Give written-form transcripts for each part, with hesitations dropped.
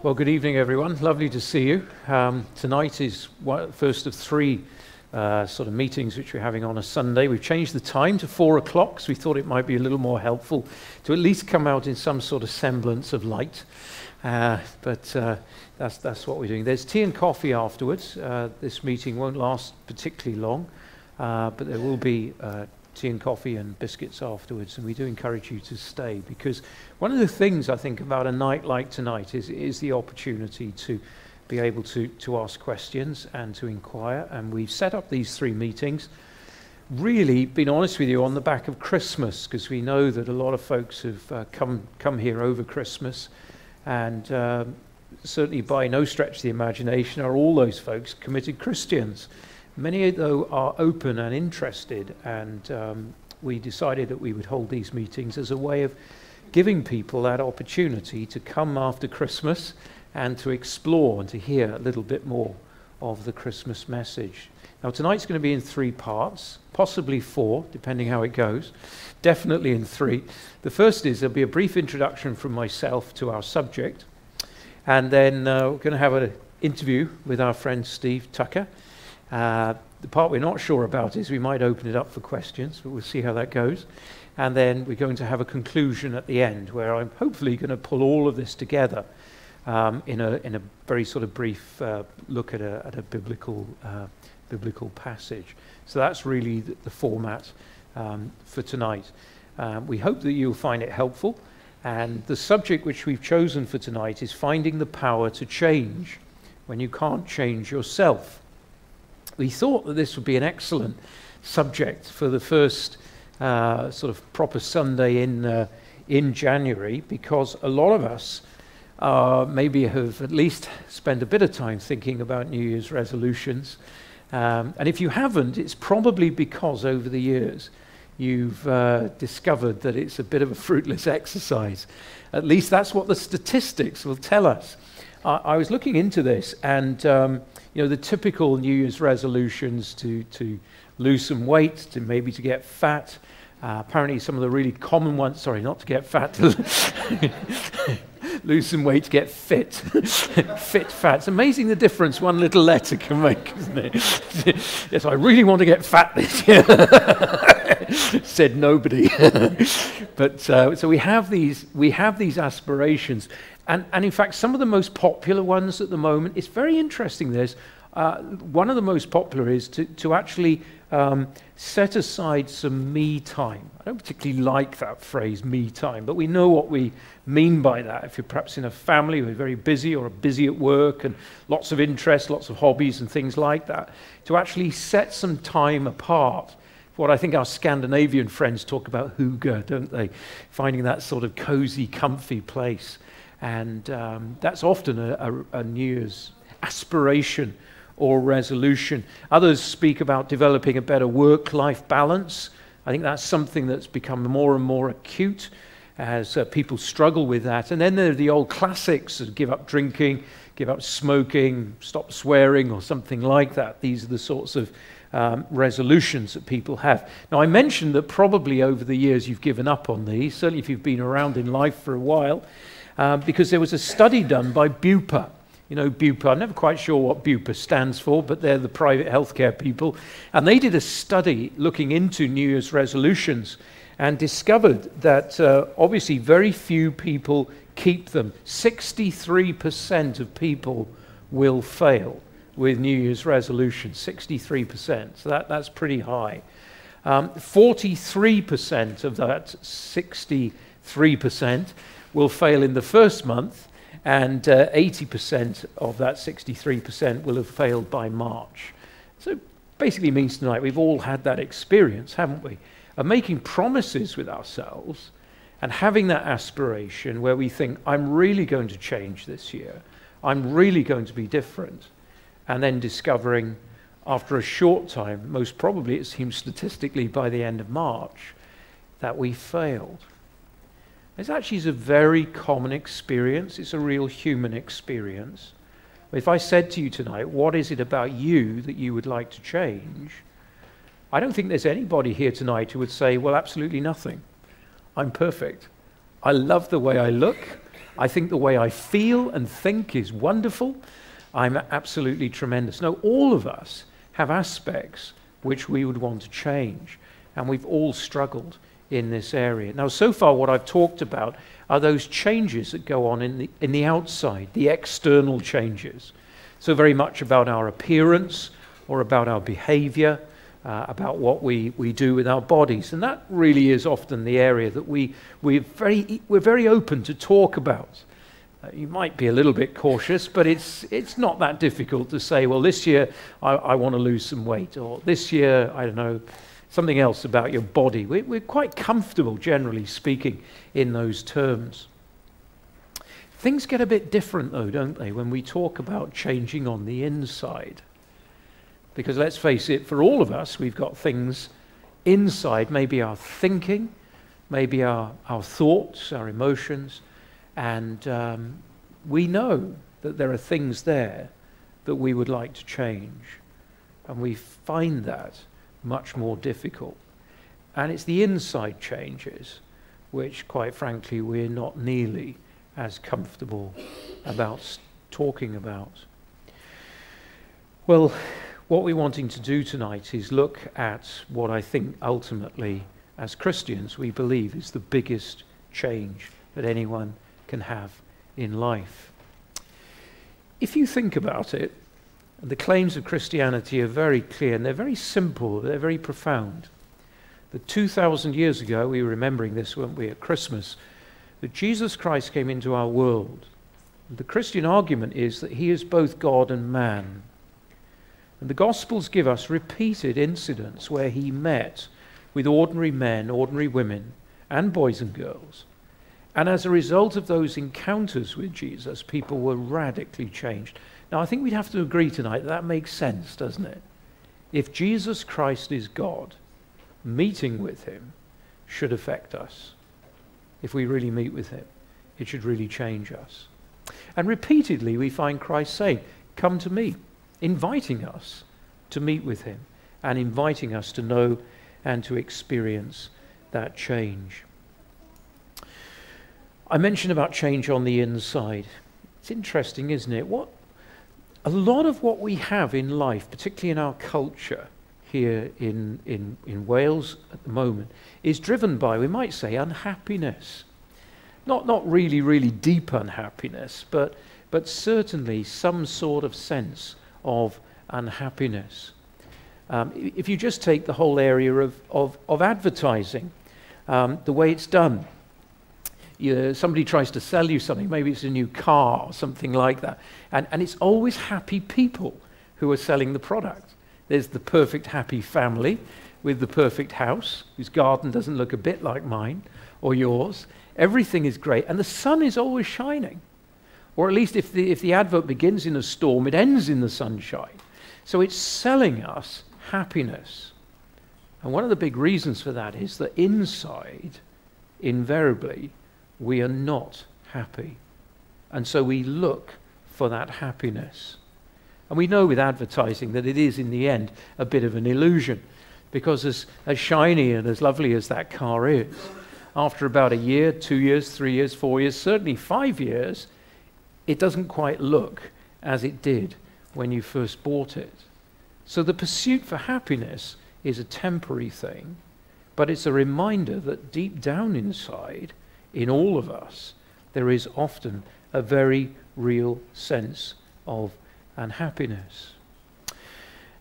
Well, good evening, everyone. Lovely to see you. Tonight is first of three sort of meetings which we're having on a Sunday. We've changed the time to 4 o'clock, so we thought it might be a little more helpful to at least come out in some sort of semblance of light. But that's what we're doing. There's tea and coffee afterwards. This meeting won't last particularly long, but there will be tea and coffee and biscuits afterwards, and we do encourage you to stay, because one of the things I think about a night like tonight is the opportunity to be able to ask questions and to inquire. And we've set up these three meetings, really, being honest with you, on the back of Christmas, because we know that a lot of folks have come here over Christmas, and certainly by no stretch of the imagination are all those folks committed Christians. Many, though, are open and interested, and we decided that we would hold these meetings as a way of giving people that opportunity to come after Christmas and to explore and to hear a little bit more of the Christmas message. Now, tonight's going to be in 3 parts, possibly 4, depending how it goes. Definitely in 3. The first is there'll be a brief introduction from myself to our subject, and then we're going to have an interview with our friend Steve Tucker. The part we're not sure about is we might open it up for questions, but we'll see how that goes. And then we're going to have a conclusion at the end, where I'm hopefully going to pull all of this together in a very sort of brief look at a biblical passage. So that's really the format for tonight. We hope that you'll find it helpful. And the subject which we've chosen for tonight is finding the power to change when you can't change yourself. We thought that this would be an excellent subject for the first sort of proper Sunday in January, because a lot of us maybe have at least spent a bit of time thinking about New Year's resolutions. And if you haven't, it's probably because over the years you've discovered that it's a bit of a fruitless exercise. At least that's what the statistics will tell us. I was looking into this, and you know, the typical New Year's resolutions to lose some weight, to maybe to get fat. Apparently some of the really common ones, sorry, not to get fat, to lose some weight, to get fit. Fit, fat. It's amazing the difference one little letter can make, isn't it? Yes, I really want to get fat this year. Said nobody. But so we have these aspirations. And in fact, some of the most popular ones at the moment, it's very interesting. There's one of the most popular is to actually set aside some me time. I don't particularly like that phrase, me time, but we know what we mean by that. If you're perhaps in a family who are very busy or are busy at work and lots of interests, lots of hobbies and things like that, to actually set some time apart. What I think our Scandinavian friends talk about hygge, don't they? Finding that sort of cozy, comfy place. And that's often a New Year's aspiration or resolution. Others speak about developing a better work-life balance. I think that's something that's become more and more acute as people struggle with that. And then there are the old classics of give up drinking, give up smoking, stop swearing, or something like that. These are the sorts of resolutions that people have. Now, I mentioned that probably over the years you've given up on these, certainly if you've been around in life for a while. Because there was a study done by Bupa. You know, Bupa, I'm never quite sure what Bupa stands for, but they're the private healthcare people. And they did a study looking into New Year's resolutions and discovered that obviously very few people keep them. 63% of people will fail with New Year's resolutions, 63%. So that's pretty high. 43% of that 63% will fail in the first month, and 80% of that 63% will have failed by March. So basically means tonight we've all had that experience, haven't we, of making promises with ourselves and having that aspiration where we think, I'm really going to change this year, I'm really going to be different, and then discovering after a short time, most probably it seems statistically by the end of March, that we failed. It's actually a very common experience. It's a real human experience. If I said to you tonight, what is it about you that you would like to change? I don't think there's anybody here tonight who would say, well, absolutely nothing. I'm perfect. I love the way I look. I think the way I feel and think is wonderful. I'm absolutely tremendous. No, all of us have aspects which we would want to change, and we've all struggled in this area. Now, so far what I've talked about are those changes that go on in the outside, the external changes. So very much about our appearance or about our behavior, about what we do with our bodies. And that really is often the area that we're very open to talk about. You might be a little bit cautious, but it's not that difficult to say, well, this year I want to lose some weight, or this year, I don't know, something else about your body. We're quite comfortable, generally speaking, in those terms. Things get a bit different, though, don't they, when we talk about changing on the inside? Because let's face it, for all of us, we've got things inside, maybe our thinking, maybe our thoughts, our emotions, and we know that there are things there that we would like to change. And we find that much more difficult. And it's the inside changes which, quite frankly, we're not nearly as comfortable about talking about. Well, what we're wanting to do tonight is look at what I think ultimately, as Christians, we believe is the biggest change that anyone can have in life. If you think about it, the claims of Christianity are very clear, and they're very simple, they're very profound. That 2,000 years ago, we were remembering this, weren't we, at Christmas, that Jesus Christ came into our world. And the Christian argument is that he is both God and man. And the Gospels give us repeated incidents where he met with ordinary men, ordinary women, and boys and girls. And as a result of those encounters with Jesus, people were radically changed. Now, I think we'd have to agree tonight that that makes sense, doesn't it? If Jesus Christ is God, meeting with him should affect us. If we really meet with him, it should really change us. And repeatedly we find Christ saying, "Come to me," inviting us to meet with him and inviting us to know and to experience that change. I mentioned about change on the inside. It's interesting, isn't it? A lot of what we have in life, particularly in our culture here in Wales at the moment, is driven by, we might say, unhappiness. Not really deep unhappiness, but certainly some sort of sense of unhappiness. If you just take the whole area of advertising, the way it's done, somebody tries to sell you something, maybe it's a new car or something like that, and it's always happy people who are selling the product. There's the perfect happy family with the perfect house, whose garden doesn't look a bit like mine or yours. Everything is great, and the sun is always shining. Or at least if the advert begins in a storm, it ends in the sunshine. So it's selling us happiness. And one of the big reasons for that is that inside, invariably, we are not happy. And so we look for that happiness. And we know with advertising that it is, in the end, a bit of an illusion. Because as shiny and as lovely as that car is, after about a year, 2 years, 3 years, 4 years, certainly 5 years, it doesn't quite look as it did when you first bought it. So the pursuit for happiness is a temporary thing, but it's a reminder that deep down inside, in all of us, there is often a very real sense of unhappiness.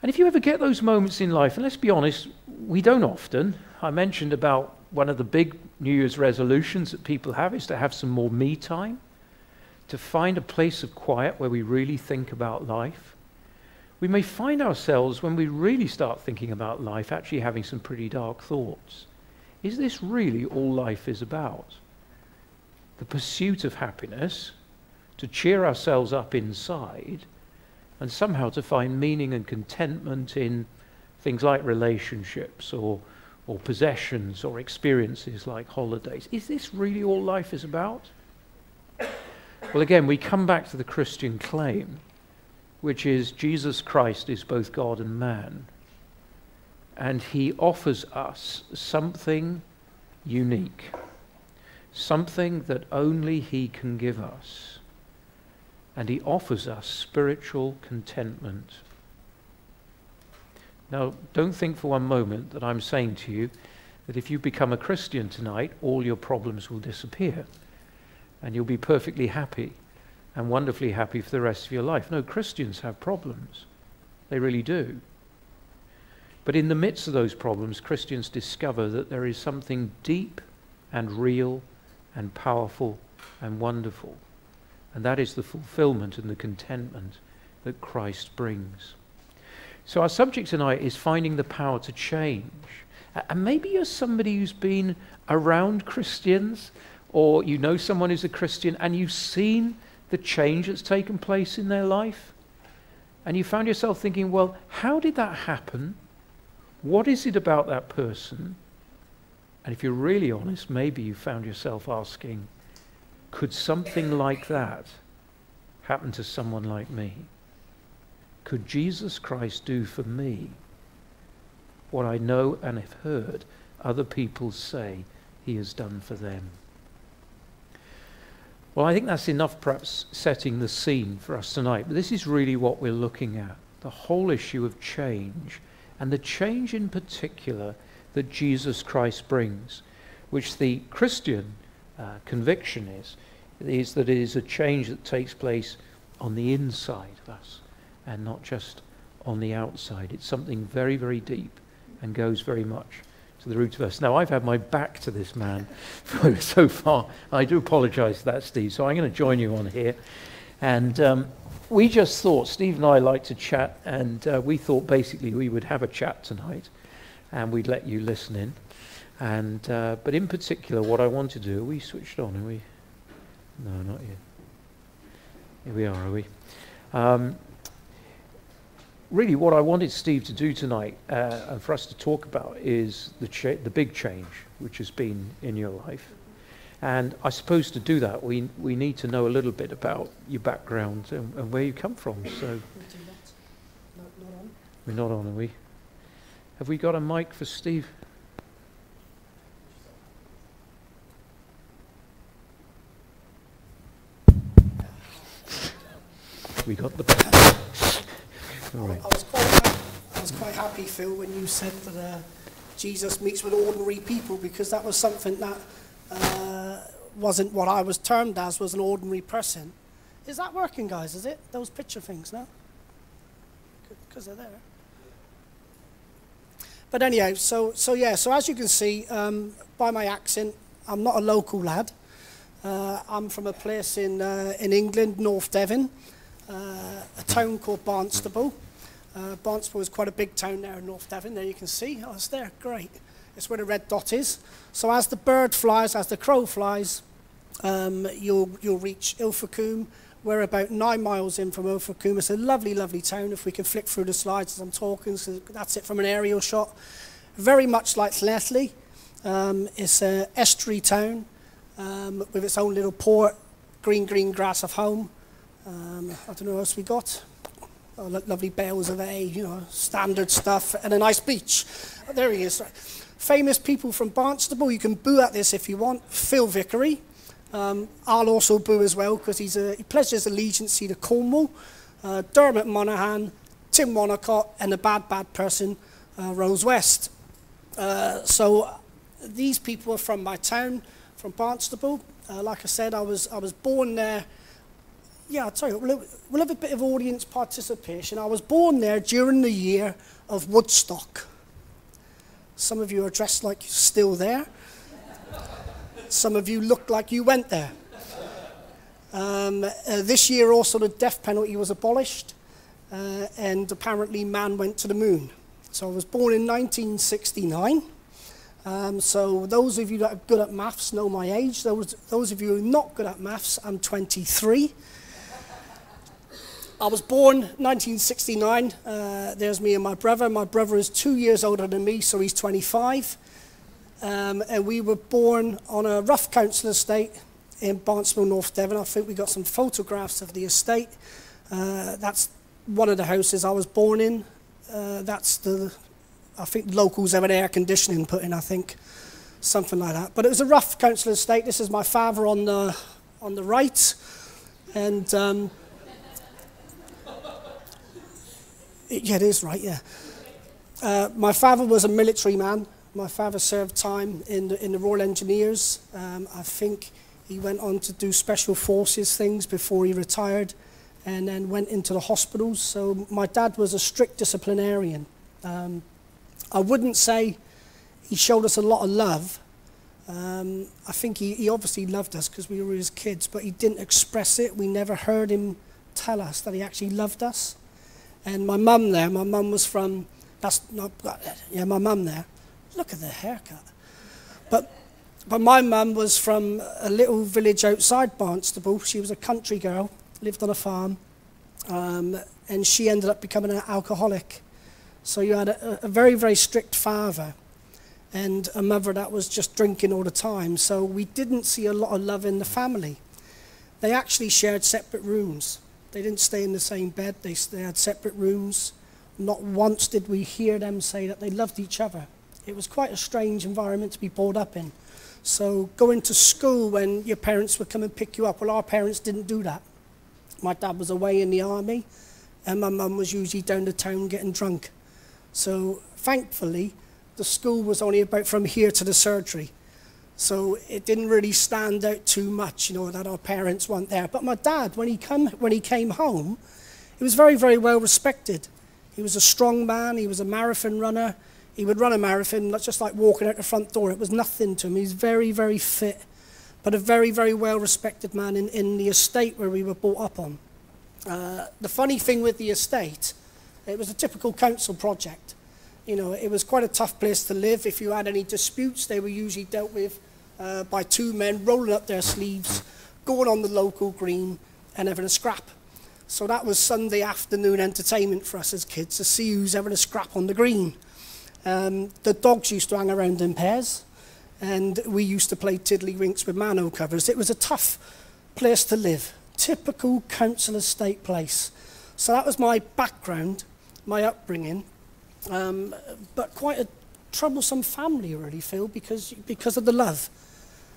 And if you ever get those moments in life, and let's be honest, we don't often. I mentioned about one of the big New Year's resolutions that people have is to have some more me time, to find a place of quiet where we really think about life. We may find ourselves, when we really start thinking about life, actually having some pretty dark thoughts. Is this really all life is about? The pursuit of happiness, to cheer ourselves up inside, and somehow to find meaning and contentment in things like relationships or possessions or experiences like holidays. Is this really all life is about? Well, again, we come back to the Christian claim, which is Jesus Christ is both God and man. And he offers us something unique. something that only he can give us. And he offers us spiritual contentment. Now, don't think for one moment that I'm saying to you that if you become a Christian tonight, all your problems will disappear and you'll be perfectly happy and wonderfully happy for the rest of your life. No, Christians have problems. They really do. But in the midst of those problems, Christians discover that there is something deep and real and powerful and wonderful. And that is the fulfillment and the contentment that Christ brings. So our subject tonight is finding the power to change. And maybe you're somebody who's been around Christians, or you know someone who's a Christian, and you've seen the change that's taken place in their life. And you found yourself thinking, well, how did that happen? What is it about that person? And if you're really honest, maybe you found yourself asking, could something like that happen to someone like me? Could Jesus Christ do for me what I know and have heard other people say he has done for them? Well, I think that's enough perhaps setting the scene for us tonight. But this is really what we're looking at, the whole issue of change, and the change in particular that Jesus Christ brings, which the Christian conviction is that it is a change that takes place on the inside of us and not just on the outside. It's something very, very deep and goes very much to the root of us. Now, I've had my back to this man so far. I do apologize for that, Steve. So I'm going to join you on here. And we just thought, Steve and I like to chat, and we thought basically we would have a chat tonight and we'd let you listen in. And but in particular, what I want to do, are we switched on? Are we? No, not yet. Here we are we? Really, what I wanted Steve to do tonight, and for us to talk about, is the big change which has been in your life. And I suppose to do that, we need to know a little bit about your background and where you come from. So we're not on, are we? Have we got a mic for Steve? We got the back. All right. I was quite happy, Phil, when you said that Jesus meets with ordinary people, because that was something that wasn't what I was termed as, was an ordinary person. Is that working, guys? Is it? Those picture things, no? Because they're there. But anyhow, so as you can see, by my accent, I'm not a local lad. I'm from a place in England, North Devon. A town called Barnstaple. Barnstaple is quite a big town there in North Devon. There you can see. Oh, it's there. Great. It's where the red dot is. So as the bird flies, as the crow flies, you'll reach Ilfracombe. We're about 9 miles in from Ilfracombe. It's a lovely, lovely town. If we can flick through the slides as I'm talking, so that's it from an aerial shot. Very much like Llanelli. It's an estuary town with its own little port, green grass of home. I don't know what else we got. Oh, lovely bales of hay, you know, standard stuff, and a nice beach. Oh, there he is. Right. Famous people from Barnstaple. You can boo at this if you want. Phil Vickery. I'll also boo as well, because he pledges allegiance to Cornwall. Dermot Monaghan, Tim Wanacott, and the bad person, Rose West. So these people are from my town, from Barnstaple. Like I said, I was born there. Yeah, I'll tell you, we'll have a bit of audience participation. I was born there during the year of Woodstock. Some of you are dressed like you're still there. Some of you look like you went there. This year also the death penalty was abolished, and apparently man went to the moon. So I was born in 1969. So those of you that are good at maths know my age. Those of you who are not good at maths, I'm 23. I was born 1969. There's me and my brother. My brother is 2 years older than me, so he's 25. And we were born on a rough council estate in Barnstaple, North Devon. I think we got some photographs of the estate. That's one of the houses I was born in. I think locals have an air conditioning put in, I think. something like that. But it was a rough council estate. This is my father on the right, and yeah, it is right, yeah. My father was a military man. My father served time in the Royal Engineers. I think he went on to do special forces things before he retired, and then went into the hospitals. So my dad was a strict disciplinarian. I wouldn't say he showed us a lot of love. I think he obviously loved us because we were his kids, but he didn't express it. We never heard him tell us that he actually loved us. And my mum was from, my mum there. Look at the haircut. But my mum was from a little village outside Barnstable. She was a country girl, lived on a farm, and she ended up becoming an alcoholic. So you had a very, very strict father and a mother that was just drinking all the time. So we didn't see a lot of love in the family. They actually shared separate rooms. They didn't stay in the same bed. They had separate rooms. Not once did we hear them say that they loved each other. It was quite a strange environment to be brought up in. So going to school when your parents would come and pick you up, well, our parents didn't do that. My dad was away in the army, and my mum was usually down the town getting drunk. So thankfully, the school was only about from here to the surgery. So it didn't really stand out too much, that our parents weren't there. But my dad, when he came home, he was very, very well respected. He was a strong man. He was a marathon runner. He would run a marathon, not just like walking out the front door. It was nothing to him. He's very, very fit, but a very, very well-respected man in the estate where we were brought up on. The funny thing with the estate, it was a typical council project. It was quite a tough place to live. If you had any disputes, they were usually dealt with by two men rolling up their sleeves, going on the local green and having a scrap. So that was Sunday afternoon entertainment for us as kids, to see who's having a scrap on the green. The dogs used to hang around in pairs, and we used to play tiddlywinks with manhole covers. It was a tough place to live, typical council estate place. So that was my background, my upbringing, but quite a troublesome family, really, Phil, because of the love.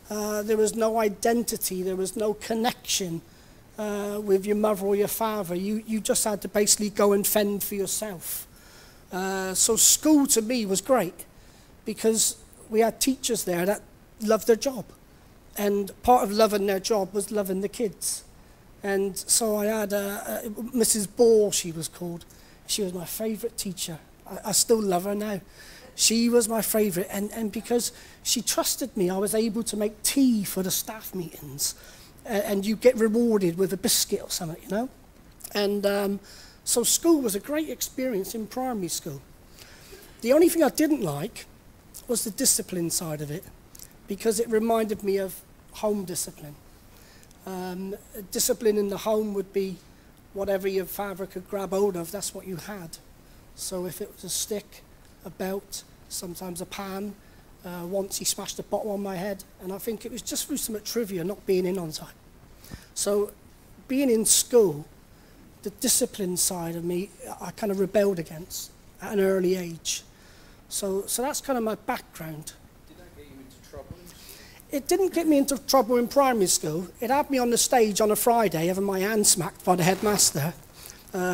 There was no identity, there was no connection with your mother or your father. You just had to basically go and fend for yourself. So school to me was great because we had teachers there that loved their job. And part of loving their job was loving the kids. And so I had Mrs. Ball, she was called. She was my favourite teacher. I still love her now. She was my favourite. And because she trusted me, I was able to make tea for the staff meetings. And you get rewarded with a biscuit or something, And so school was a great experience in primary school. The only thing I didn't like was the discipline side of it, because it reminded me of home discipline. Discipline in the home would be whatever your father could grab hold of, that's what you had. So if it was a stick, a belt, sometimes a pan, once he smashed a bottle on my head, and I think it was just through some trivia, not being in on time. So being in school, the discipline side of me, I kind of rebelled against at an early age. So that's kind of my background. Did that get you into trouble? It didn't get me into trouble in primary school. It had me on the stage on a Friday having my hand smacked by the headmaster,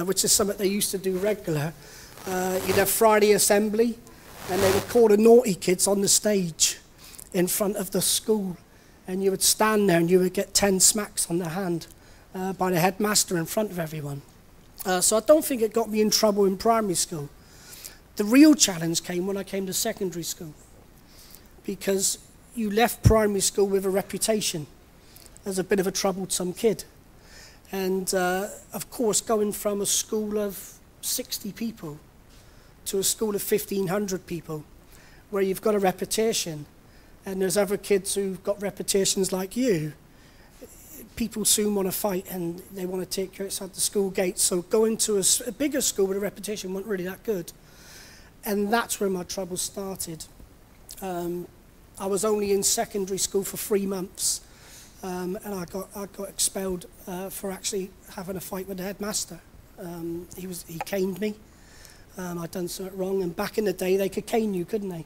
which is something they used to do regular. You'd have Friday assembly, and they would call the naughty kids on the stage in front of the school. And you would stand there and you would get 10 smacks on the hand by the headmaster in front of everyone. So I don't think it got me in trouble in primary school. The real challenge came when I came to secondary school, because you left primary school with a reputation as a bit of a troublesome kid. And of course, going from a school of 60 people to a school of 1,500 people, where you've got a reputation, and there's other kids who've got reputations like you, people soon want to fight and they want to take you outside the school gates. So going to a bigger school with a reputation wasn't really that good. And that's where my trouble started. I was only in secondary school for 3 months, and I got expelled for actually having a fight with the headmaster. He caned me. I'd done something wrong, and back in the day they could cane you, couldn't they?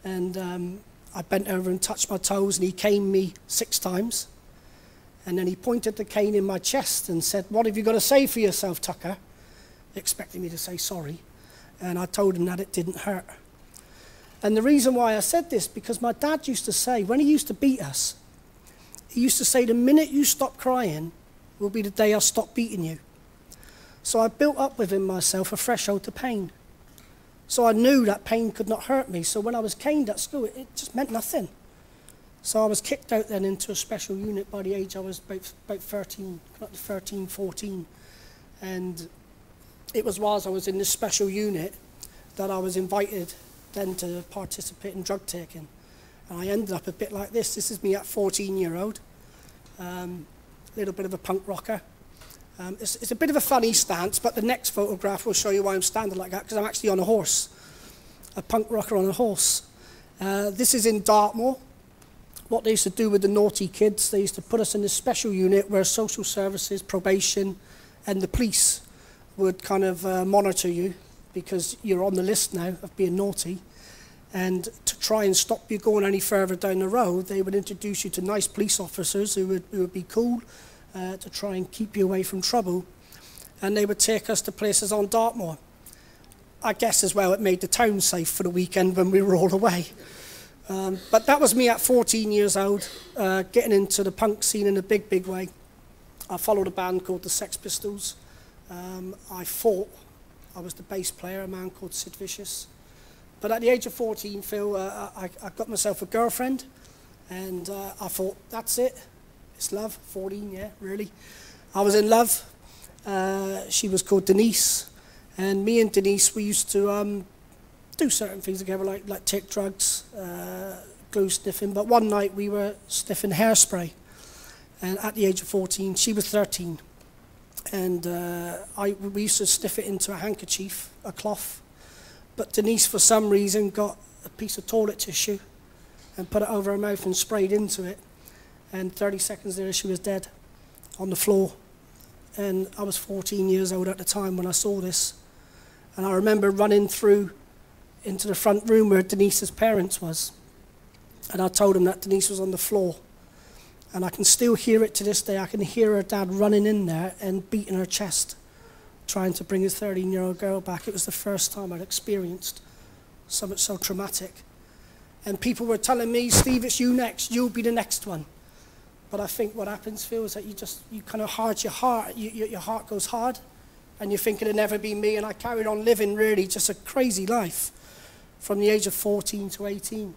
And I bent over and touched my toes, and he caned me 6 times. And then he pointed the cane in my chest and said, "What have you got to say for yourself, Tucker?" Expecting me to say sorry. And I told him that it didn't hurt. And the reason why I said this, because my dad used to say, when he used to beat us, he used to say, "The minute you stop crying will be the day I stop beating you." So I built up within myself a threshold to pain. So I knew that pain could not hurt me. So when I was caned at school, it just meant nothing. So I was kicked out then into a special unit by the age I was about 13, 14. And it was whilst I was in this special unit that I was invited then to participate in drug taking. And I ended up a bit like this. This is me at 14-year-old. Little bit of a punk rocker. It's a bit of a funny stance, but the next photograph will show you why I'm standing like that, because I'm actually on a horse. A punk rocker on a horse. This is in Dartmoor. What they used to do with the naughty kids, they used to put us in this special unit where social services, probation, and the police would kind of monitor you, because you're on the list now of being naughty. And to try and stop you going any further down the road, they would introduce you to nice police officers who would be cool to try and keep you away from trouble. And they would take us to places on Dartmoor. I guess as well it made the town safe for the weekend when we were all away. But that was me at 14 years old, getting into the punk scene in a big, big way. I followed a band called the Sex Pistols. I fought. I was the bass player, a man called Sid Vicious. But at the age of 14, Phil, I got myself a girlfriend, and I thought, that's it. It's love. 14, yeah, really. I was in love. She was called Denise, and me and Denise, we used to do certain things together, like take drugs, glue sniffing. But one night we were sniffing hairspray, and at the age of 14, she was 13. And we used to sniff it into a handkerchief, a cloth. But Denise, for some reason, got a piece of toilet tissue and put it over her mouth and sprayed into it. And 30 seconds later, she was dead on the floor. And I was 14 years old at the time when I saw this. And I remember running through into the front room where Denise's parents was. And I told them that Denise was on the floor. And I can still hear it to this day. I can hear her dad running in there and beating her chest, trying to bring his 13-year-old girl back. It was the first time I'd experienced something so traumatic. And people were telling me, "Steve, it's you next. You'll be the next one." But I think what happens, Phil, is that you kind of hard your heart. Your heart goes hard, and you think it'll never be me. And I carried on living really just a crazy life from the age of 14 to 18.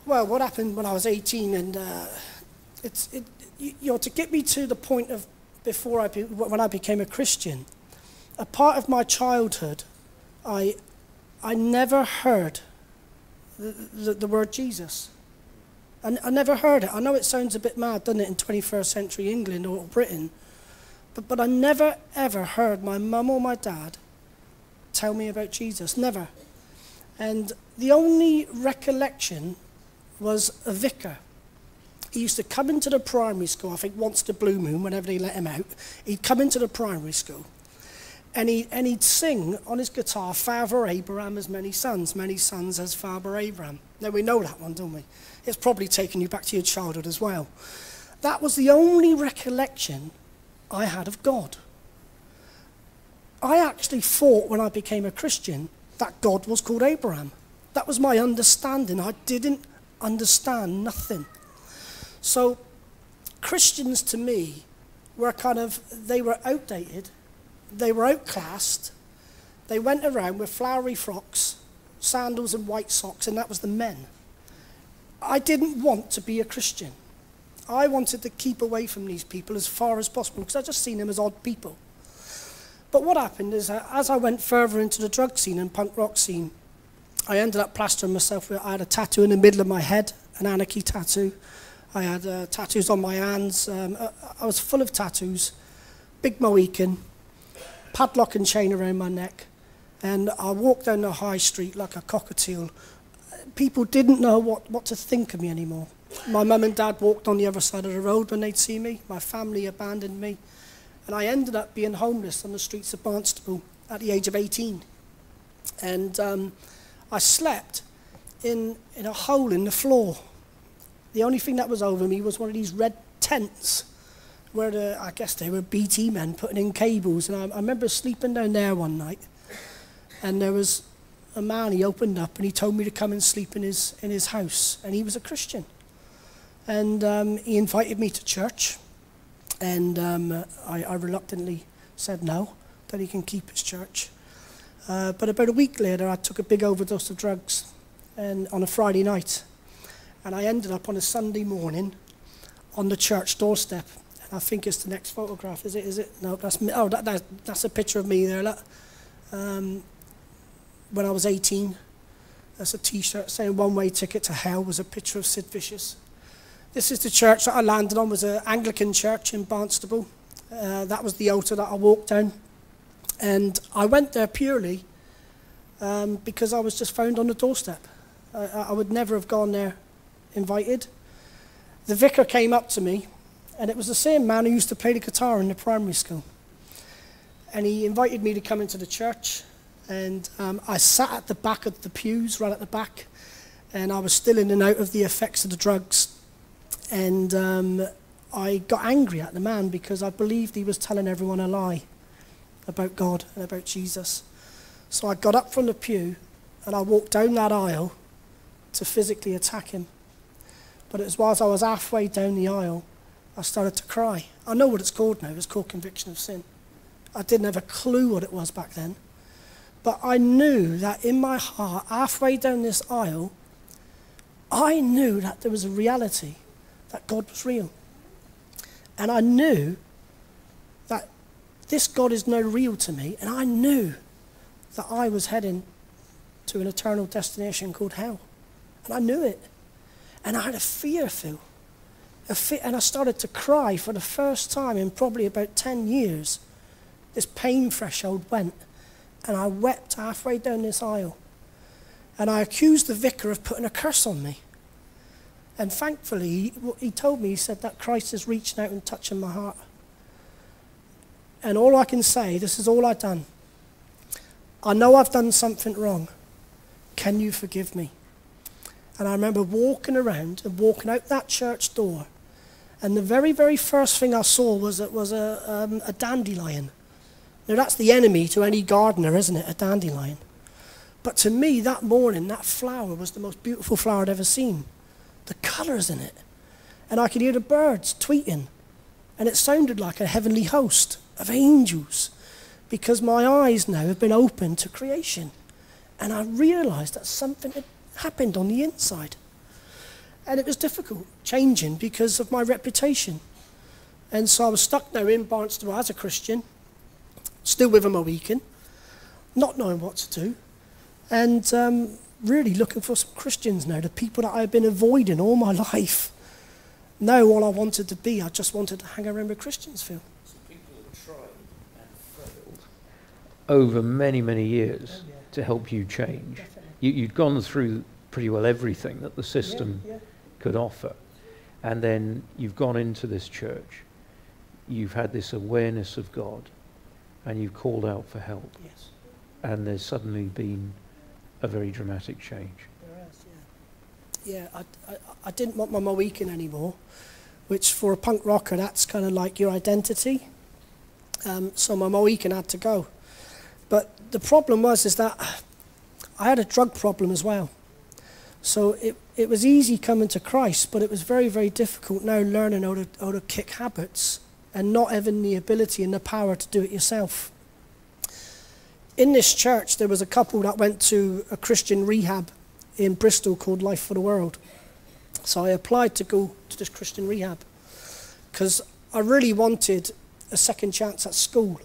Well, what happened when I was 18, and to get me to the point of when I became a Christian, a part of my childhood, I never heard the word Jesus. I never heard it. I know it sounds a bit mad, doesn't it, in 21st century England or Britain, but I never ever heard my mum or my dad tell me about Jesus. Never. And the only recollection was a vicar. He used to come into the primary school, I think once the blue moon, whenever they let him out. He'd come into the primary school, and he'd sing on his guitar, "Father Abraham has many sons as Father Abraham." Now we know that one, don't we? It's probably taken you back to your childhood as well. That was the only recollection I had of God. I actually thought when I became a Christian that God was called Abraham. That was my understanding. I didn't understand nothing. So Christians to me were they were outdated, they were outclassed, they went around with flowery frocks, sandals and white socks, and that was the men. I didn't want to be a Christian. I wanted to keep away from these people as far as possible, because I just seen them as odd people. But what happened is that as I went further into the drug scene and punk rock scene, I ended up plastering myself. I had a tattoo in the middle of my head, an anarchy tattoo. I had tattoos on my hands. I was full of tattoos. Big Mohican, padlock and chain around my neck. And I walked down the high street like a cockatiel. People didn't know what to think of me anymore. My mum and dad walked on the other side of the road when they'd see me. My family abandoned me. And I ended up being homeless on the streets of Barnstable at the age of 18. And I slept in a hole in the floor. The only thing that was over me was one of these red tents where I guess they were BT men putting in cables. And I remember sleeping down there one night, and there was a man, he opened up and he told me to come and sleep in his house, and he was a Christian. And he invited me to church, and I reluctantly said no, that he can keep his church. But about a week later, I took a big overdose of drugs and on a Friday night, and I ended up on a Sunday morning on the church doorstep. And I think it's the next photograph. Is it? No, that's me. Oh, that's a picture of me there. Look. When I was 18, that's a T-shirt saying "One-way ticket to hell" was a picture of Sid Vicious. This is the church that I landed on. Was an Anglican church in Barnstable. That was the altar that I walked down. And I went there purely because I was just found on the doorstep. I would never have gone there invited. The vicar came up to me, and it was the same man who used to play the guitar in the primary school. And he invited me to come into the church, and I sat at the back of the pews, right at the back, and I was still in and out of the effects of the drugs. And I got angry at the man because I believed he was telling everyone a lie about God and about Jesus. So I got up from the pew and I walked down that aisle to physically attack him. But it was whilst I was halfway down the aisle, I started to cry. I know what it's called now. It's called conviction of sin. I didn't have a clue what it was back then. But I knew that in my heart, halfway down this aisle, I knew that there was a reality that God was real. And I knew that this God is now real to me, and I knew that I was heading to an eternal destination called hell. And I knew it. And I had a fear, Phil. And I started to cry for the first time in probably about 10 years. This pain threshold went, and I wept halfway down this aisle. And I accused the vicar of putting a curse on me. And thankfully, he told me, he said that Christ is reaching out and touching my heart. And all I can say, this is all I've done. I know I've done something wrong. Can you forgive me? And I remember walking around and walking out that church door. And the very, very first thing I saw was a dandelion. Now, that's the enemy to any gardener, isn't it? A dandelion. But to me, that morning, that flower was the most beautiful flower I'd ever seen. The colours in it. And I could hear the birds tweeting. And it sounded like a heavenly host of angels, because my eyes now have been opened to creation. And I realised that something had happened on the inside. And it was difficult changing because of my reputation. And so I was stuck now in Barnstable as a Christian, still with a Mohican, not knowing what to do, and really looking for some Christians now, the people that I've been avoiding all my life. Now all I wanted to be, I just wanted to hang around with Christians, Phil. So people have tried and failed over many, many years to help you change. You'd gone through pretty well everything that the system could offer. And then you've gone into this church. You've had this awareness of God, and you've called out for help. Yes. And there's suddenly been a very dramatic change. There is, yeah. I didn't want my Mohican anymore, which for a punk rocker, that's kind of like your identity. So my Mohican had to go. But the problem is that I had a drug problem as well. So it was easy coming to Christ, but it was very, very difficult now learning how to kick habits and not having the ability and the power to do it yourself. In this church, there was a couple that went to a Christian rehab in Bristol called Life for the World. So I applied to go to this Christian rehab because I really wanted a second chance at school,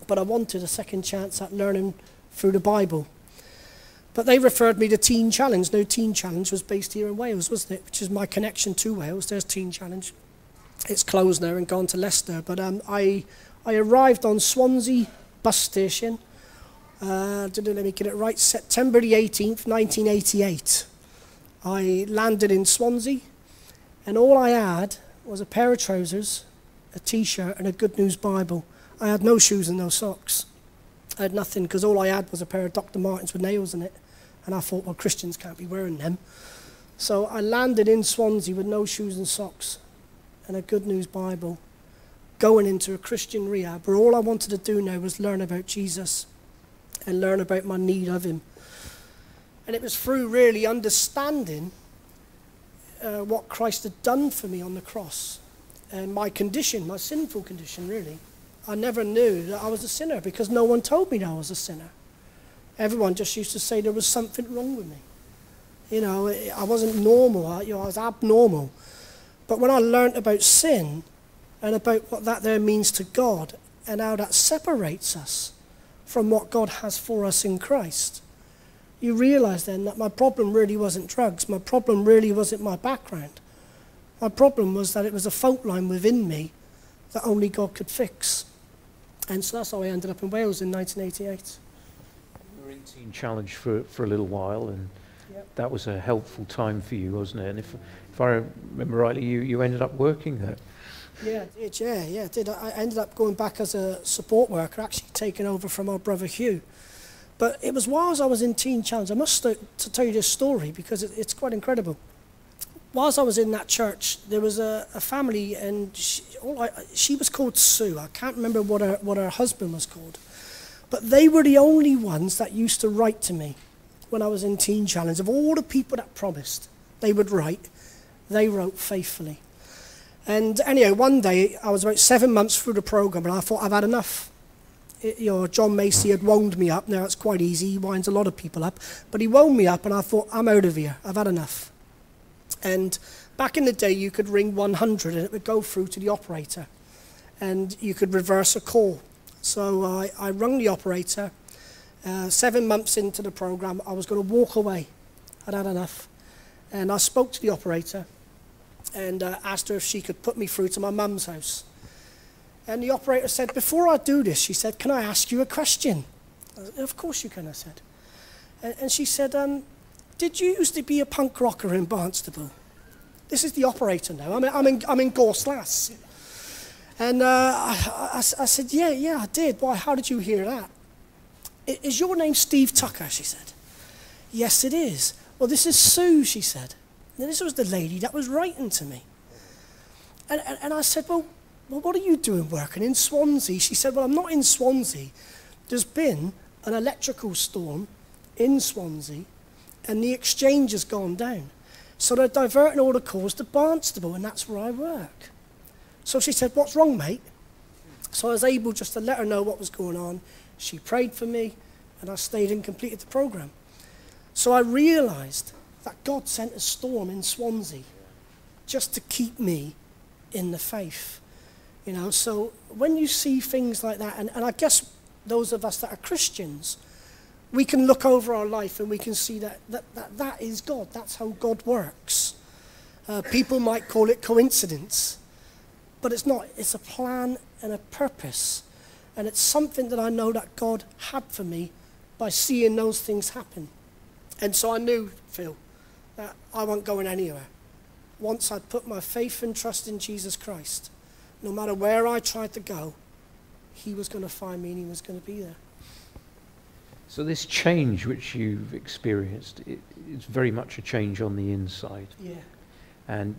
but I wanted a second chance at learning through the Bible. But they referred me to Teen Challenge. Now, Teen Challenge was based here in Wales, wasn't it? Which is my connection to Wales. There's Teen Challenge. It's closed now and gone to Leicester. But I arrived on Swansea bus station, let me get it right, September the 18th, 1988. I landed in Swansea, and all I had was a pair of trousers, a T-shirt, and a Good News Bible. I had no shoes and no socks. I had nothing because all I had was a pair of Dr. Martens with nails in it. And I thought, well, Christians can't be wearing them. So I landed in Swansea with no shoes and socks and a Good News Bible, going into a Christian rehab where all I wanted to do now was learn about Jesus and learn about my need of him. And it was through really understanding what Christ had done for me on the cross and my condition, my sinful condition, really. I never knew that I was a sinner because no one told me that I was a sinner. Everyone just used to say there was something wrong with me. You know, I wasn't normal, I was abnormal. But when I learnt about sin and about what that there means to God and how that separates us from what God has for us in Christ, you realise then that my problem really wasn't drugs. My problem really wasn't my background. My problem was that it was a fault line within me that only God could fix. And so that's how I ended up in Wales in 1988. You were in Teen Challenge for a little while, and that was a helpful time for you, wasn't it? And if I remember rightly, you ended up working there. Yeah, I did. I ended up going back as a support worker, actually taking over from our brother Hugh. But it was whilst I was in Teen Challenge, I must to tell you this story because it's quite incredible. Whilst I was in that church, there was a family, and she was called Sue. I can't remember what her husband was called. But they were the only ones that used to write to me when I was in Teen Challenge. Of all the people that promised they would write, they wrote faithfully. And anyhow, one day, I was about 7 months through the programme, and I thought, I've had enough. John Macy had wound me up. Now, it's quite easy. He winds a lot of people up. But he wound me up, and I thought, I'm out of here. I've had enough. And back in the day, you could ring 100, and it would go through to the operator. And you could reverse a call. So I rung the operator. 7 months into the programme, I was going to walk away. I'd had enough. And I spoke to the operator and asked her if she could put me through to my mum's house. And the operator said, before I do this, she said, can I ask you a question? Of course you can, I said. And she said, did you used to be a punk rocker in Barnstable? This is the operator now. I'm in Gorslas. And I said, yeah, I did. Why, how did you hear that? Is your name Steve Tucker, she said. Yes, it is. Well, this is Sue, she said. Now, this was the lady that was writing to me. And I said, well, what are you doing working in Swansea? She said, well, I'm not in Swansea. There's been an electrical storm in Swansea, and the exchange has gone down. So they're diverting all the calls to Barnstable, and that's where I work. So she said, what's wrong, mate? So I was able just to let her know what was going on. She prayed for me, and I stayed and completed the programme. So I realised that God sent a storm in Swansea just to keep me in the faith. You know, so when you see things like that, and I guess those of us that are Christians, we can look over our life and we can see that is God. That's how God works. People might call it coincidence, but it's not. It's a plan and a purpose. And it's something that I know that God had for me by seeing those things happen. And so I knew, Phil, that I wasn't going anywhere. Once I'd put my faith and trust in Jesus Christ, no matter where I tried to go, he was going to find me and he was going to be there. So this change which you've experienced, it's very much a change on the inside. Yeah. And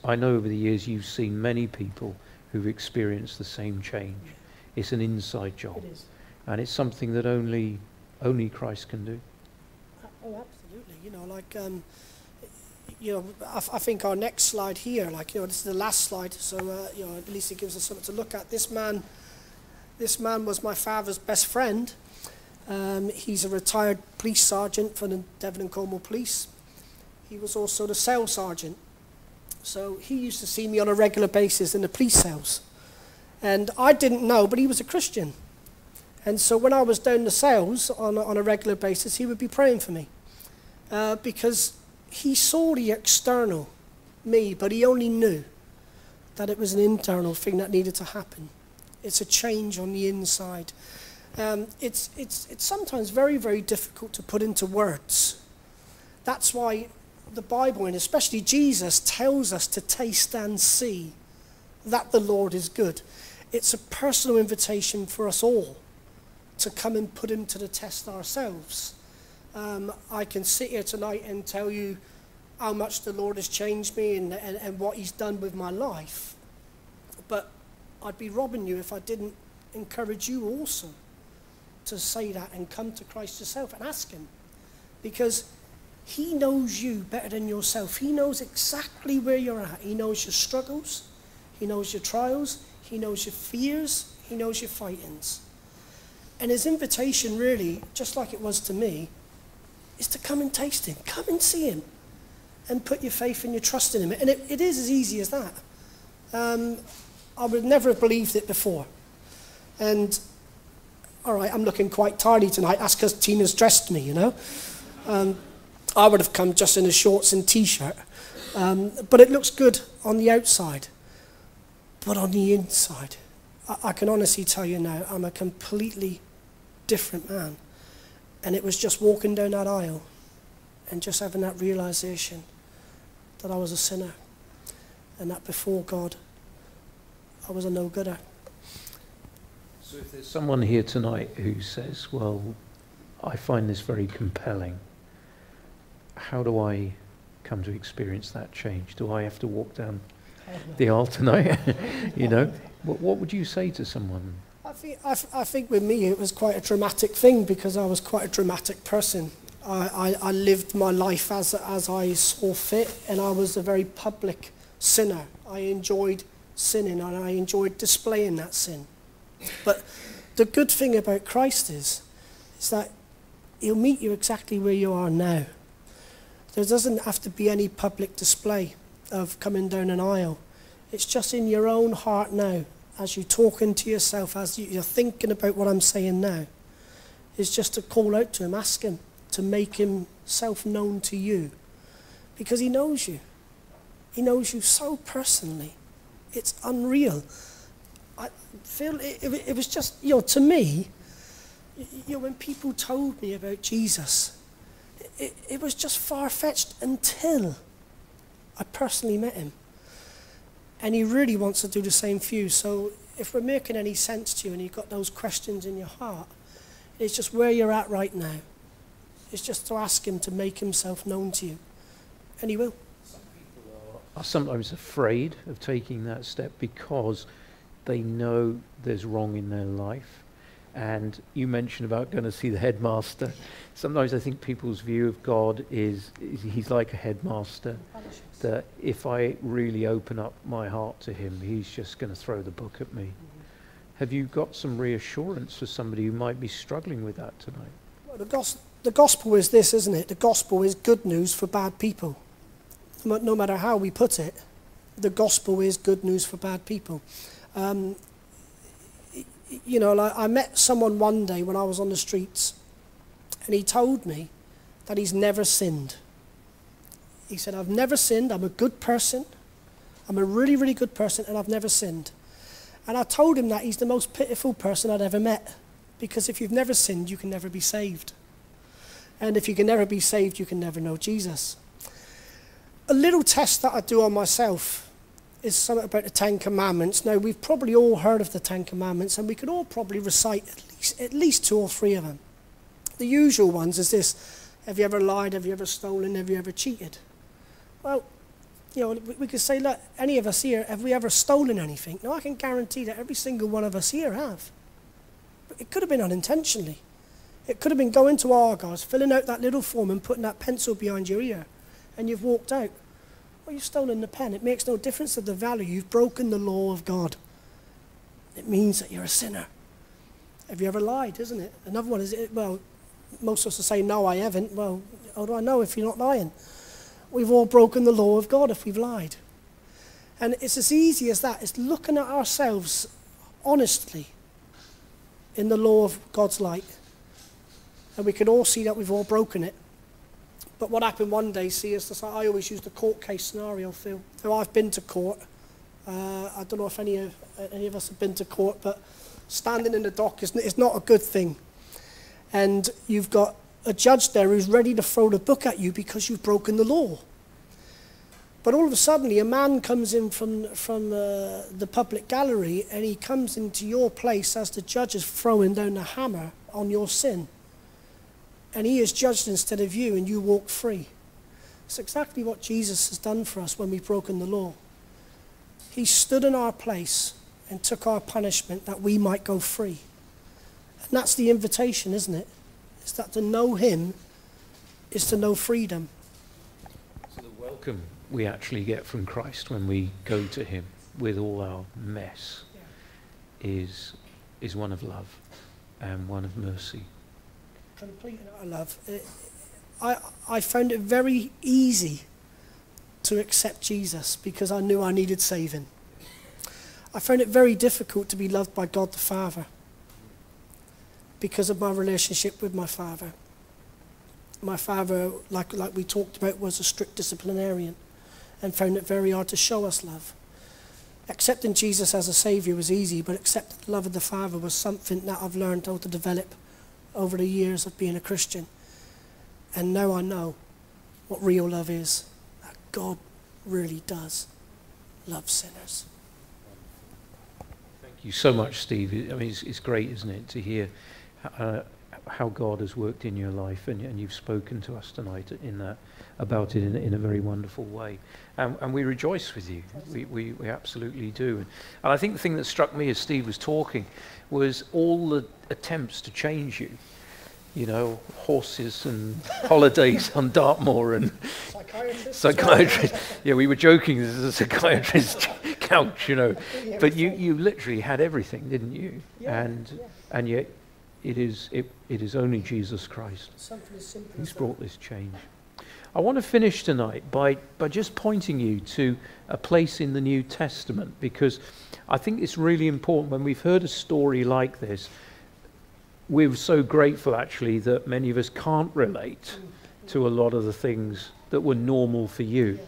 I know over the years you've seen many people who've experienced the same change. Yeah. It's an inside job. It is. And it's something that only Christ can do. Oh, absolutely. You know, like, I think our next slide here, like, this is the last slide, so, at least it gives us something to look at. This man was my father's best friend. He's a retired police sergeant for the Devon and Cornwall Police. He was also the sales sergeant. So he used to see me on a regular basis in the police cells. And I didn't know, but he was a Christian. And so when I was down the cells on a regular basis, he would be praying for me. Because he saw the external me, but he only knew that it was an internal thing that needed to happen. It's a change on the inside. It's sometimes very, very difficult to put into words. That's why the Bible, and especially Jesus, tells us to taste and see that the Lord is good. It's a personal invitation for us all to come and put him to the test ourselves. I can sit here tonight and tell you how much the Lord has changed me and what he's done with my life. But I'd be robbing you if I didn't encourage you also to say that and come to Christ yourself and ask him. Because he knows you better than yourself. He knows exactly where you're at. He knows your struggles. He knows your trials. He knows your fears. He knows your fightings. And his invitation really, just like it was to me, is to come and taste him. Come and see him. And put your faith and your trust in him. And it is as easy as that. I would never have believed it before. And, all right, I'm looking quite tardy tonight. That's because Tina's dressed me, you know. I would have come just in a shorts and T-shirt. But it looks good on the outside. But on the inside, I can honestly tell you now, I'm a completely different man. And it was just walking down that aisle and just having that realization that I was a sinner and that before God, I was a no-gooder. So if there's someone here tonight who says, well, I find this very compelling, how do I come to experience that change? Do I have to walk down the aisle tonight? You know, what would you say to someone? I think with me it was quite a dramatic thing because I was quite a dramatic person. I lived my life as I saw fit, and I was a very public sinner. I enjoyed sinning and I enjoyed displaying that sin. But the good thing about Christ is that he'll meet you exactly where you are now. There doesn't have to be any public display of coming down an aisle. It's just in your own heart now, as you're talking to yourself, as you're thinking about what I'm saying now. It's just to call out to him, ask him to make himself known to you. Because he knows you. He knows you so personally. It's unreal. I feel it was just, you know, to me, you know, when people told me about Jesus, it was just far-fetched until I personally met him. And he really wants to do the same for you. So if we're making any sense to you and you've got those questions in your heart, it's just where you're at right now. It's just to ask him to make himself known to you. And he will. Some people are sometimes afraid of taking that step because they know there's wrong in their life. And you mentioned about going to see the headmaster. Sometimes I think people's view of God is he's like a headmaster, that if I really open up my heart to him, he's just going to throw the book at me. Mm-hmm. Have you got some reassurance for somebody who might be struggling with that tonight? Well, the gospel is this, isn't it? The gospel is good news for bad people. No matter how we put it, the gospel is good news for bad people. You know, like I met someone one day when I was on the streets, and he told me that he's never sinned. He said, I've never sinned, I'm a good person, I'm a really, really good person, and I've never sinned. And I told him that he's the most pitiful person I'd ever met, because if you've never sinned, you can never be saved. And if you can never be saved, you can never know Jesus. A little test that I do on myself is something about the Ten Commandments. Now, we've probably all heard of the Ten Commandments, and we could all probably recite at least 2 or 3 of them. The usual ones is this: have you ever lied? Have you ever stolen? Have you ever cheated? Well, you know, we could say, look, any of us here, have we ever stolen anything? Now, I can guarantee that every single one of us here have. But it could have been unintentionally. It could have been going to Argos, filling out that little form and putting that pencil behind your ear, and you've walked out. Well, you've stolen the pen. It makes no difference to the value. You've broken the law of God. It means that you're a sinner. Have you ever lied, isn't it? Another one is, well, most of us will say, no, I haven't. Well, how do I know if you're not lying? We've all broken the law of God if we've lied. And it's as easy as that. It's looking at ourselves honestly in the law of God's light. And we can all see that we've all broken it. But what happened one day, see, is that I always use the court case scenario, Phil. So I've been to court. I don't know if any of us have been to court, but standing in the dock is not a good thing. And you've got a judge there who's ready to throw the book at you because you've broken the law. But all of a sudden, a man comes in from the public gallery, and he comes into your place as the judge is throwing down the hammer on your sin. And he is judged instead of you, and you walk free. It's exactly what Jesus has done for us when we've broken the law. He stood in our place and took our punishment that we might go free. And that's the invitation, isn't it? It's that to know him is to know freedom. So the welcome we actually get from Christ when we go to him with all our mess is one of love and one of mercy. Complete and utter love. I found it very easy to accept Jesus because I knew I needed saving. I found it very difficult to be loved by God the Father because of my relationship with my father. My father, like we talked about, was a strict disciplinarian and found it very hard to show us love. Accepting Jesus as a saviour was easy, but accepting the love of the Father was something that I've learned how to develop over the years of being a Christian. And now I know what real love is, that God really does love sinners. Thank you so much, Steve. I mean, it's great, isn't it, to hear how God has worked in your life, and you've spoken to us tonight about it in a very wonderful way. And we rejoice with you. We absolutely do. And I think the thing that struck me as Steve was talking was all the attempts to change you. You know, horses and holidays on Dartmoor and psychiatrist. Yeah, we were joking, this is a psychiatrist's couch, you know. But you literally had everything, didn't you? And yet it is only Jesus Christ who's brought this change. I want to finish tonight by just pointing you to a place in the New Testament, because I think it's really important when we've heard a story like this. We're so grateful, actually, that many of us can't relate to a lot of the things that were normal for you.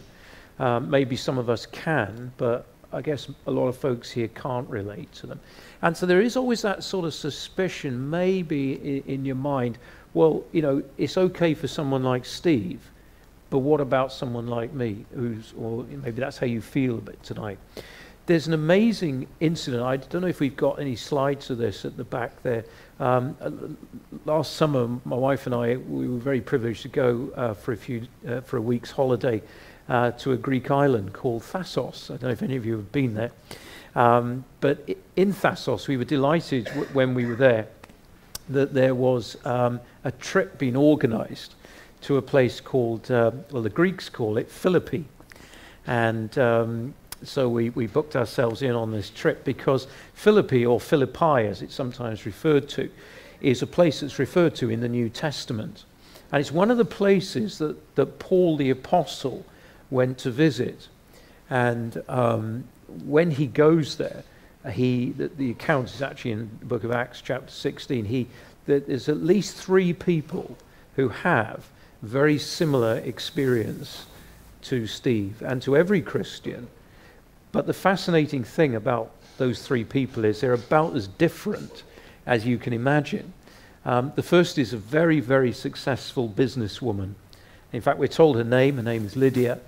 Maybe some of us can, but I guess a lot of folks here can't relate to them. And so there is always that sort of suspicion, maybe in your mind, well, you know, it's okay for someone like Steve, but what about someone like me, or maybe that's how you feel a bit tonight. There's an amazing incident. I don't know if we've got any slides of this at the back there. Last summer, my wife and I, we were very privileged to go for a week's holiday to a Greek island called Thassos. I don't know if any of you have been there. But in Thassos, we were delighted when we were there that there was a trip being organised to a place called, well, the Greeks call it Philippi. And so we booked ourselves in on this trip because Philippi, or Philippi as it's sometimes referred to, is a place that's referred to in the New Testament. And it's one of the places that Paul the Apostle went to visit. And when he goes there, the account is actually in the book of Acts chapter 16, there's at least 3 people who have very similar experience to Steve and to every Christian. But the fascinating thing about those 3 people is they're about as different as you can imagine. The first is a very, very successful businesswoman. In fact, we're told her name is Lydia.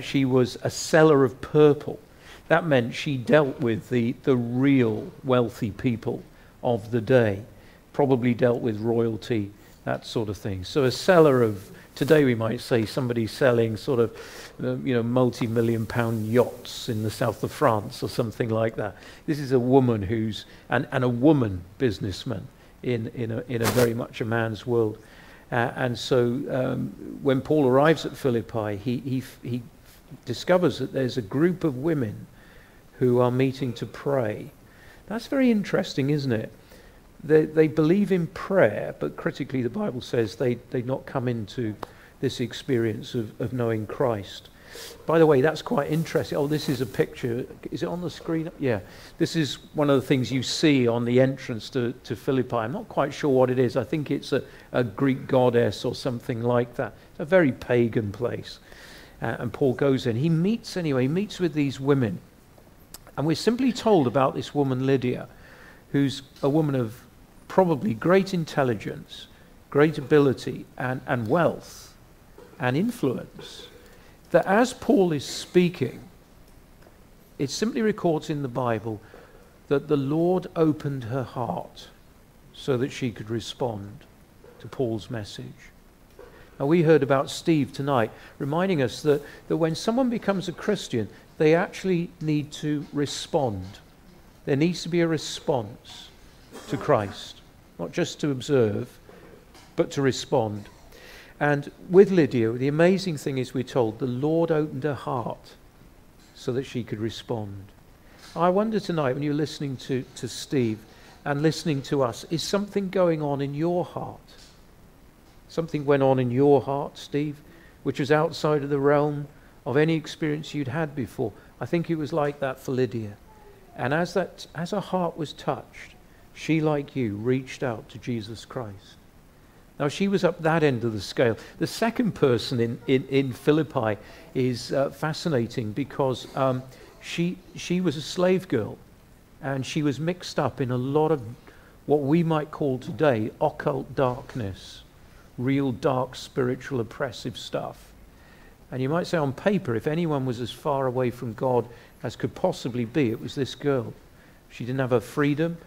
She was a seller of purple. That meant she dealt with the real wealthy people of the day, probably dealt with royalty, that sort of thing. So a seller of, today we might say somebody selling sort of, multi-million-pound yachts in the south of France or something like that. This is a woman and a woman businessman in a very much a man's world. And so when Paul arrives at Philippi, he discovers that there's a group of women who are meeting to pray. That's very interesting, isn't it? They believe in prayer, but critically the Bible says they not come into this experience of knowing Christ. By the way, that's quite interesting. Oh, this is a picture. Is it on the screen? Yeah. This is one of the things you see on the entrance to Philippi. I'm not quite sure what it is. I think it's a Greek goddess or something like that. It's a very pagan place. And Paul goes in. He meets with these women. And we're simply told about this woman, Lydia, who's a woman of probably great intelligence, great ability, and wealth and influence, that as Paul is speaking, it simply records in the Bible that the Lord opened her heart so that she could respond to Paul's message. Now, we heard about Steve tonight, reminding us that when someone becomes a Christian, they actually need to respond. There needs to be a response to Christ, not just to observe, but to respond. And with Lydia, the amazing thing is, we're told, the Lord opened her heart so that she could respond. I wonder tonight, when you're listening to Steve and listening to us, is something going on in your heart? Something went on in your heart, Steve, which was outside of the realm of any experience you'd had before. I think it was like that for Lydia. And as her heart was touched, she, like you, reached out to Jesus Christ. Now, she was up that end of the scale. The second person in Philippi is fascinating, because she was a slave girl, and she was mixed up in a lot of what we might call today occult darkness, real dark, spiritual, oppressive stuff. And you might say, on paper, if anyone was as far away from God as could possibly be, it was this girl. She didn't have her freedom,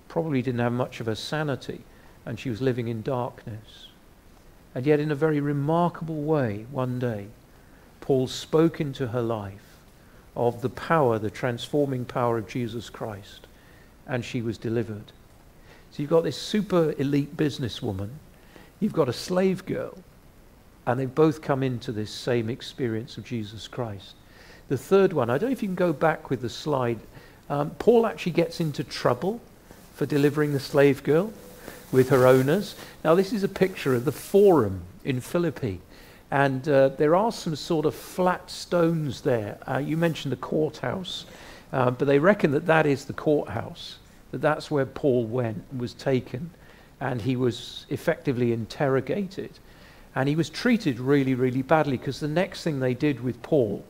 probably didn't have much of her sanity, and she was living in darkness. And yet, in a very remarkable way, one day, Paul spoke into her life of the power, the transforming power of Jesus Christ, and she was delivered. So you've got this super elite businesswoman, you've got a slave girl, and they've both come into this same experience of Jesus Christ. The third one, I don't know if you can go back with the slide. Paul actually gets into trouble for delivering the slave girl with her owners. Now, this is a picture of the forum in Philippi, and there are some sort of flat stones there. You mentioned the courthouse, but they reckon that is the courthouse, that's where Paul was taken, and he was effectively interrogated. And he was treated really, really badly, because the next thing they did with Paul,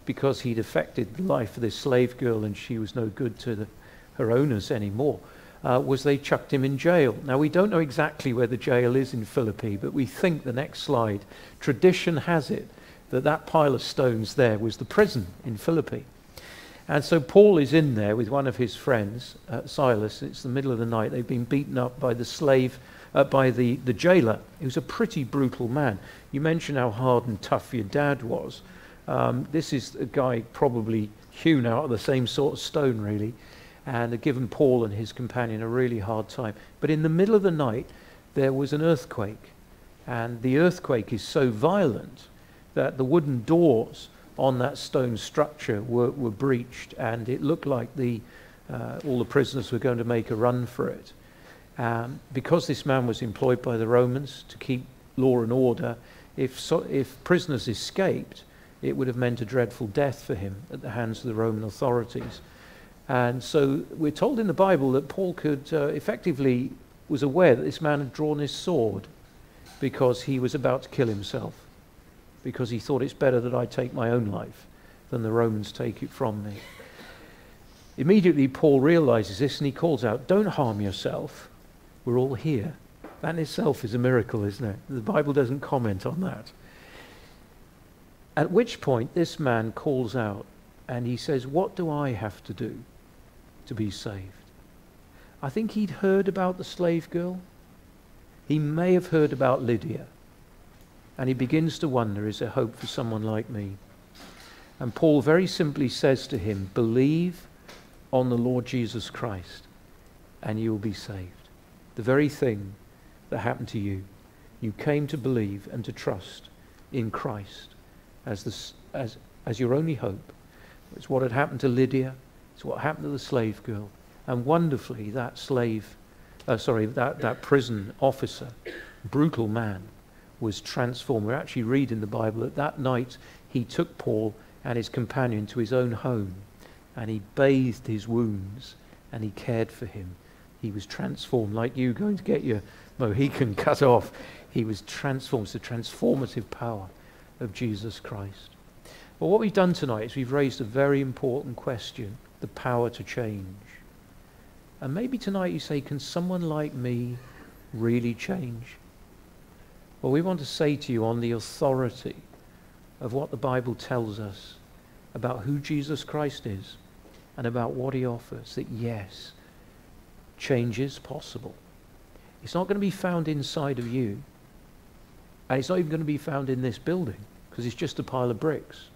because he'd affected the life of this slave girl and she was no good to her owners anymore, was they chucked him in jail. Now, we don't know exactly where the jail is in Philippi, but we think, the next slide, tradition has it that pile of stones there was the prison in Philippi. And so Paul is in there with one of his friends, Silas. It's the middle of the night. They've been beaten up by the jailer. He was a pretty brutal man. You mentioned how hard and tough your dad was. This is a guy probably hewn out of the same sort of stone, really, and had given Paul and his companion a really hard time. But in the middle of the night, there was an earthquake, and the earthquake is so violent that the wooden doors on that stone structure were breached, and it looked like all the prisoners were going to make a run for it. Because this man was employed by the Romans to keep law and order, if prisoners escaped, it would have meant a dreadful death for him at the hands of the Roman authorities. And so we're told in the Bible that Paul effectively was aware that this man had drawn his sword because he was about to kill himself, because he thought, it's better that I take my own life than the Romans take it from me. Immediately Paul realizes this, and he calls out, don't harm yourself. We're all here. That in itself is a miracle, isn't it? The Bible doesn't comment on that. At which point this man calls out and he says, what do I have to do to be saved? I think he'd heard about the slave girl. He may have heard about Lydia. And he begins to wonder, is there hope for someone like me? And Paul very simply says to him, believe on the Lord Jesus Christ and you will be saved. The very thing that happened to you. You came to believe and to trust in Christ as your only hope. It's what had happened to Lydia. It's what happened to the slave girl. And wonderfully, that prison officer, brutal man, was transformed. We actually read in the Bible that night he took Paul and his companion to his own home, and he bathed his wounds and he cared for him. He was transformed, like you going to get your Mohican cut off. He was transformed. It's the transformative power of Jesus Christ. Well, what we've done tonight is we've raised a very important question, the power to change. And maybe tonight you say, can someone like me really change? Well, we want to say to you, on the authority of what the Bible tells us about who Jesus Christ is and about what he offers, that yes, change is possible. It's not going to be found inside of you. And it's not even going to be found in this building, because it's just a pile of bricks.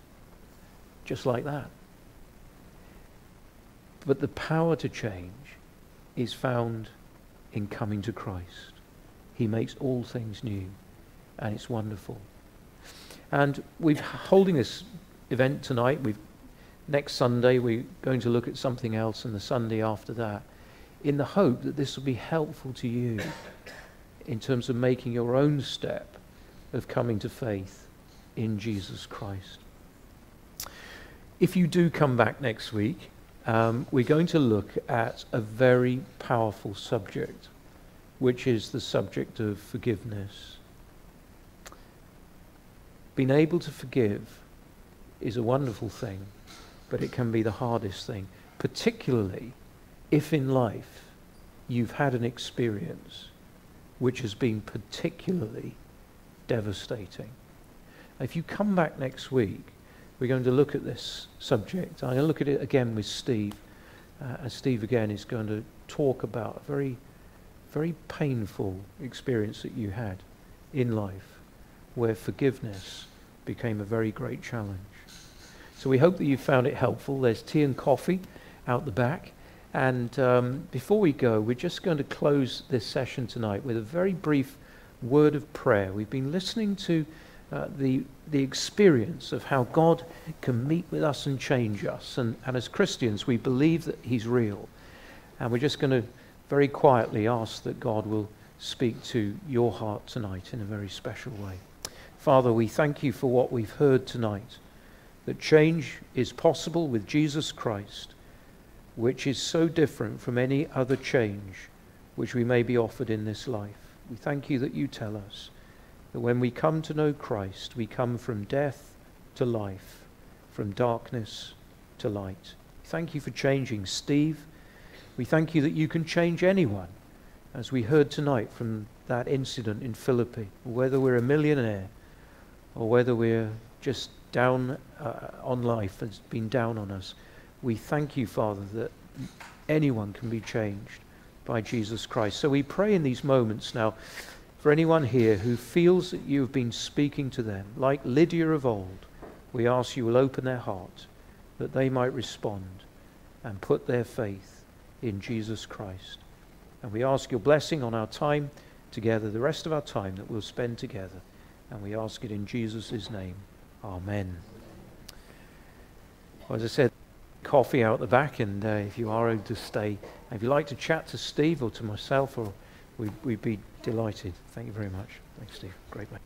Just like that. But the power to change is found in coming to Christ. He makes all things new, and it's wonderful. And we're holding this event tonight. Next Sunday we're going to look at something else, and the Sunday after that, in the hope that this will be helpful to you in terms of making your own step of coming to faith in Jesus Christ. If you do come back next week, we're going to look at a very powerful subject, which is the subject of forgiveness. Being able to forgive is a wonderful thing, but it can be the hardest thing, particularly if in life you've had an experience which has been particularly devastating. If you come back next week, we're going to look at this subject. I'm going to look at it again with Steve, and Steve again is going to talk about a very, very painful experience that you had in life where forgiveness became a very great challenge. So we hope that you found it helpful. There's tea and coffee out the back. And before we go, we're just going to close this session tonight with a very brief word of prayer. We've been listening to the experience of how God can meet with us and change us. And as Christians, we believe that he's real. And we're just going to very quietly ask that God will speak to your heart tonight in a very special way. Father, we thank you for what we've heard tonight, that change is possible with Jesus Christ, which is so different from any other change which we may be offered in this life. We thank you that you tell us that when we come to know Christ, we come from death to life, from darkness to light. Thank you for changing Steve. We thank you that you can change anyone, as we heard tonight from that incident in Philippi, whether we're a millionaire or whether we're just down on life, has been down on us. We thank you, Father, that anyone can be changed by Jesus Christ. So we pray in these moments now for anyone here who feels that you have been speaking to them, like Lydia of old. We ask you will open their heart that they might respond and put their faith in Jesus Christ. And we ask your blessing on our time together, the rest of our time that we'll spend together. And we ask it in Jesus' name. Amen. Well, as I said, coffee out the back, and if you are able to stay, if you'd like to chat to Steve or to myself, or we'd be delighted. Thank you very much. Thanks, Steve. Great, mate.